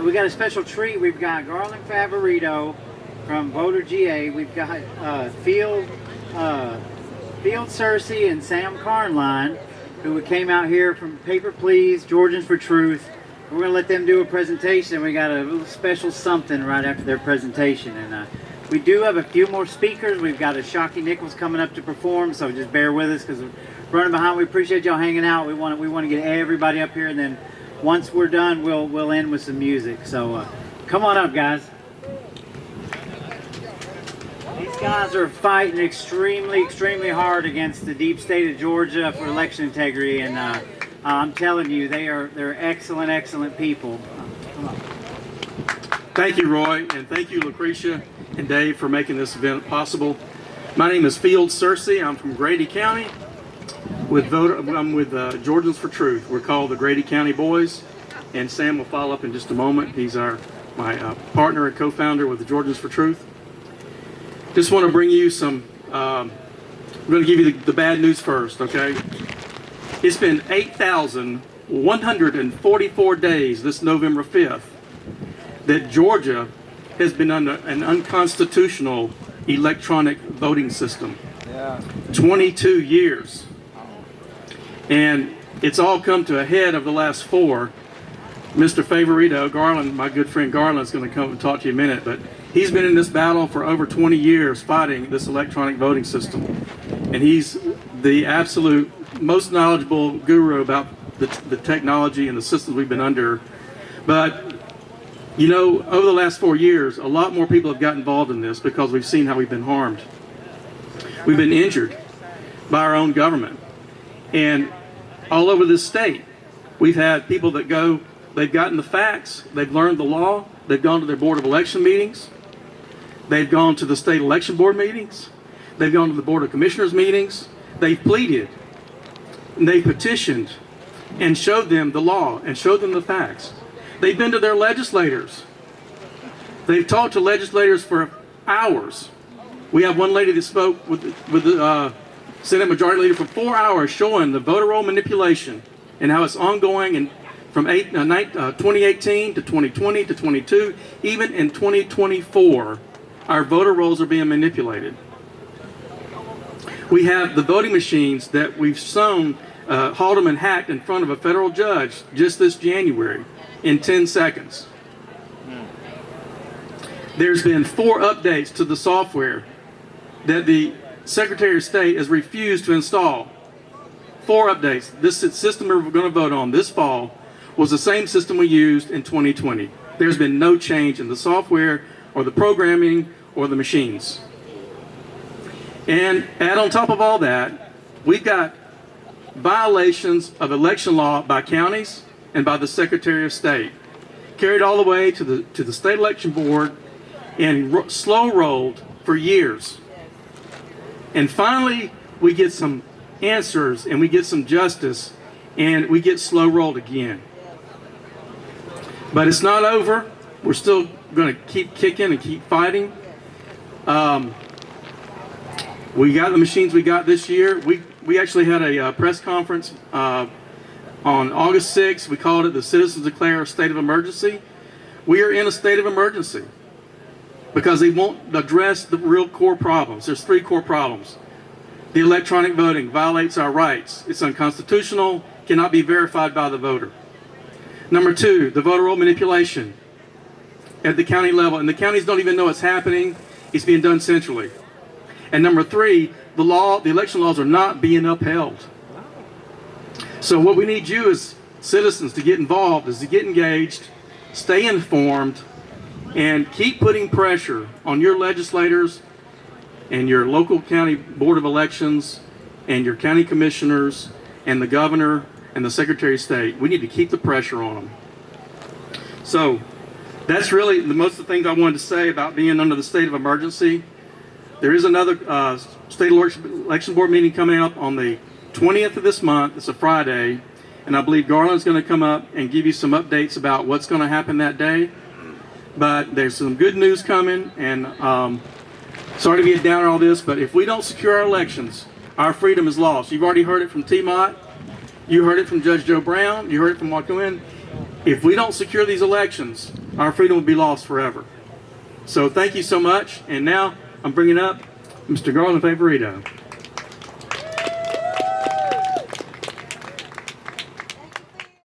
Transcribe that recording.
we got a special treat. We've got Garland Favorito from Voter GA. We've got Field Sercy and Sam Carnline, who came out here from Paper Please, Georgians for Truth. We're going to let them do a presentation. We got a little special something right after their presentation. And we do have a few more speakers. We've got a Shockey Nichols coming up to perform, so just bear with us because we're running behind. We appreciate y'all hanging out. We want to get everybody up here, and then once we're done, we'll end with some music. So come on up, guys. These guys are fighting extremely hard against the deep state of Georgia for election integrity, and I'm telling you, they're excellent people. Come on. Thank you, Roy, and thank you, Lucretia and Dave, for making this event possible. My name is Field Sercy. I'm from Grady County. I'm with Georgians for Truth. We're called the Grady County Boys, and Sam will follow up in just a moment. He's my partner and co-founder with the Georgians for Truth. Just want to bring you some, I'm going to give you the bad news first, okay? It's been 8,144 days this November 5th that Georgia has been under an unconstitutional electronic voting system. 22 years. And it's all come to a head of the last 4. Mr. Favorito, Garland, my good friend Garland, is going to come and talk to you in a minute, but he's been in this battle for over 20 years fighting this electronic voting system. And he's the absolute most knowledgeable guru about the technology and the systems we've been under. But, you know, over the last 4 years, a lot more people have got involved in this because we've seen how we've been harmed. We've been injured by our own government. And all over this state, we've had people that go, they've gotten the facts, they've learned the law, they've gone to their Board of Election meetings, they've gone to the state election board meetings, they've gone to the Board of Commissioners meetings, they've pleaded, and they've petitioned and showed them the law and showed them the facts. They've been to their legislators. They've talked to legislators for hours. We have one lady that spoke with the Senate Majority Leader for 4 hours showing the voter roll manipulation and how it's ongoing and from 2018 to 2020 to 22, even in 2024, our voter rolls are being manipulated. We have the voting machines that we've shown hauled them and hacked in front of a federal judge just this January in 10 seconds. There's been 4 updates to the software that the Secretary of State has refused to install. 4 updates. This system we're going to vote on this fall was the same system we used in 2020. There's been no change in the software or the programming or the machines. And add on top of all that, we've got violations of election law by counties and by the Secretary of State, carried all the way to the State Election Board and slow rolled for years. And finally, we get some answers and we get some justice and we get slow rolled again. But it's not over. We're still going to keep kicking and keep fighting. We got the machines we got this year. We actually had a press conference on August 6th. We called it the Citizens Declare a State of Emergency. We are in a state of emergency because they won't address the real core problems. There's 3 core problems. The electronic voting violates our rights. It's unconstitutional, cannot be verified by the voter. Number 2, the voter roll manipulation at the county level, and the counties don't even know it's happening. It's being done centrally. And number 3, the election laws are not being upheld. So what we need you as citizens to get involved is to get engaged, stay informed, and keep putting pressure on your legislators and your local county board of elections and your county commissioners and the governor and the Secretary of State. We need to keep the pressure on them. So that's really most of the things I wanted to say about being under the state of emergency. There is another state election board meeting coming up on the 20th of this month. It's a Friday, and I believe Garland's going to come up and give you some updates about what's going to happen that day. But there's some good news coming, and sorry to be a downer on all this, but if we don't secure our elections, our freedom is lost. You've already heard it from TMOT. You heard it from Judge Joe Brown. You heard it from Jaquon. If we don't secure these elections, our freedom will be lost forever. So thank you so much. And now I'm bringing up Mr. Garland Favorito.